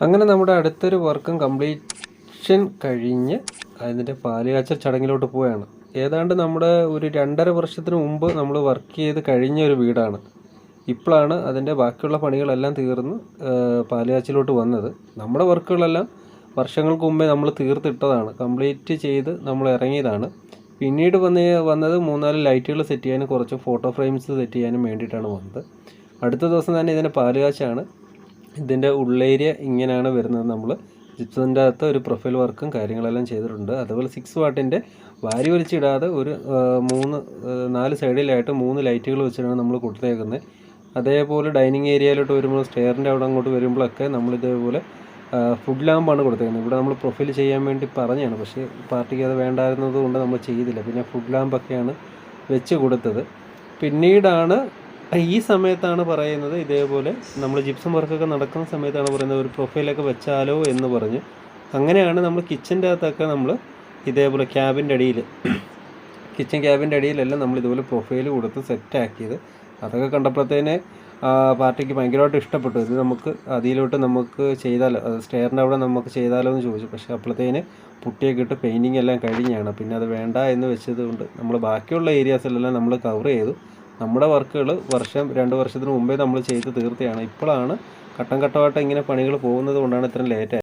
അങ്ങനെ നമ്മുടെ അടുത്തൊരു വർക്കും കംപ്ലീഷൻ കഴിഞ്ഞ് അതിൻ്റെ പാലുകാച്ചൽ ചടങ്ങിലോട്ട് പോവുകയാണ്. ഏതാണ്ട് നമ്മുടെ ഒരു 2.5 വർഷത്തിന് മുമ്പ് നമ്മൾ വർക്ക് ചെയ്ത് കഴിഞ്ഞ ഒരു വീടാണ്. ഇപ്പോഴാണ് അതിൻ്റെ ബാക്കിയുള്ള പണികളെല്ലാം തീർന്ന് പാലുകാച്ചിലോട്ട് വന്നത്. നമ്മുടെ വർക്കുകളെല്ലാം വർഷങ്ങൾക്ക് മുമ്പേ നമ്മൾ തീർത്തിട്ടതാണ്, കംപ്ലീറ്റ് ചെയ്ത് നമ്മൾ ഇറങ്ങിയതാണ്. പിന്നീട് വന്നത് 3-4 ലൈറ്റുകൾ സെറ്റ് ചെയ്യാനും കുറച്ച് ഫോട്ടോ ഫ്രെയിംസ് സെറ്റ് ചെയ്യാനും വേണ്ടിയിട്ടാണ് വന്നത്. അടുത്ത ദിവസം തന്നെ ഇതിൻ്റെ പാലുകാച്ചാണ്. ഇതിൻ്റെ ഉള്ളേരിയ ഇങ്ങനെയാണ് വരുന്നത്. നമ്മൾ ജിപ്സത്തിൻ്റെ അകത്ത് ഒരു പ്രൊഫൈൽ വർക്കും കാര്യങ്ങളെല്ലാം ചെയ്തിട്ടുണ്ട്. അതുപോലെ 6 വാട്ടിൻ്റെ വാരി വലിച്ചിടാതെ ഒരു 4 സൈഡിലായിട്ട് 3 ലൈറ്റുകൾ വെച്ചിട്ടാണ് നമ്മൾ കൊടുത്തേക്കുന്നത്. അതേപോലെ ഡൈനിങ് ഏരിയയിലോട്ട് വരുമ്പോൾ സ്റ്റെയറിൻ്റെ അവിടെ അങ്ങോട്ട് വരുമ്പോഴൊക്കെ നമ്മളിതേപോലെ ഫുഡ് ലാമ്പാണ് കൊടുത്തേക്കുന്നത്. ഇവിടെ നമ്മൾ പ്രൊഫൈൽ ചെയ്യാൻ വേണ്ടി പറഞ്ഞാണ്, പക്ഷേ പാർട്ടിക്ക് അത് വേണ്ടായിരുന്നത് കൊണ്ട് നമ്മൾ ചെയ്തില്ല. പിന്നെ ഫുഡ് ലാമ്പൊക്കെയാണ് വെച്ച് കൊടുത്തത്. പിന്നീടാണ് ഈ സമയത്താണ് പറയുന്നത്, ഇതേപോലെ നമ്മൾ ജിപ്സം വർക്കൊക്കെ നടക്കുന്ന സമയത്താണ് പറയുന്നത് ഒരു പ്രൊഫൈലൊക്കെ വെച്ചാലോ എന്ന് പറഞ്ഞ്. അങ്ങനെയാണ് നമ്മൾ കിച്ചൻ്റെ അകത്തൊക്കെ നമ്മൾ ഇതേപോലെ കിച്ചൺ ക്യാബിൻ്റെ അടിയിലെല്ലാം നമ്മൾ ഇതുപോലെ പ്രൊഫൈൽ കൊടുത്ത് സെറ്റാക്കിയത്. അതൊക്കെ കണ്ടപ്പോഴത്തേനെ പാർട്ടിക്ക് ഭയങ്കരമായിട്ട് ഇഷ്ടപ്പെട്ടു. ഇത് അതിലോട്ട് നമുക്ക് ചെയ്താലോ, സ്റ്റെയറിൻ്റെ അവിടെ നമുക്ക് ചെയ്താലോ എന്ന് ചോദിച്ചു. പക്ഷേ അപ്പോഴത്തേന് പുട്ടിയൊക്കെ ഇട്ട് പെയിൻറ്റിങ് എല്ലാം കഴിഞ്ഞാണ്. പിന്നെ അത് വേണ്ട എന്ന് വെച്ചത് കൊണ്ട് നമ്മൾ ബാക്കിയുള്ള ഏരിയാസിലെല്ലാം നമ്മൾ കവർ ചെയ്തു. നമ്മുടെ വർക്കുകൾ 2 വർഷത്തിന് മുമ്പേ നമ്മൾ ചെയ്ത് തീർത്തതാണ്. ഇപ്പോഴാണ് ഘട്ടം ഘട്ടമായിട്ട് ഇങ്ങനെ പണികൾ പോകുന്നത് കൊണ്ടാണ് ഇത്രയും ലേറ്റായത്.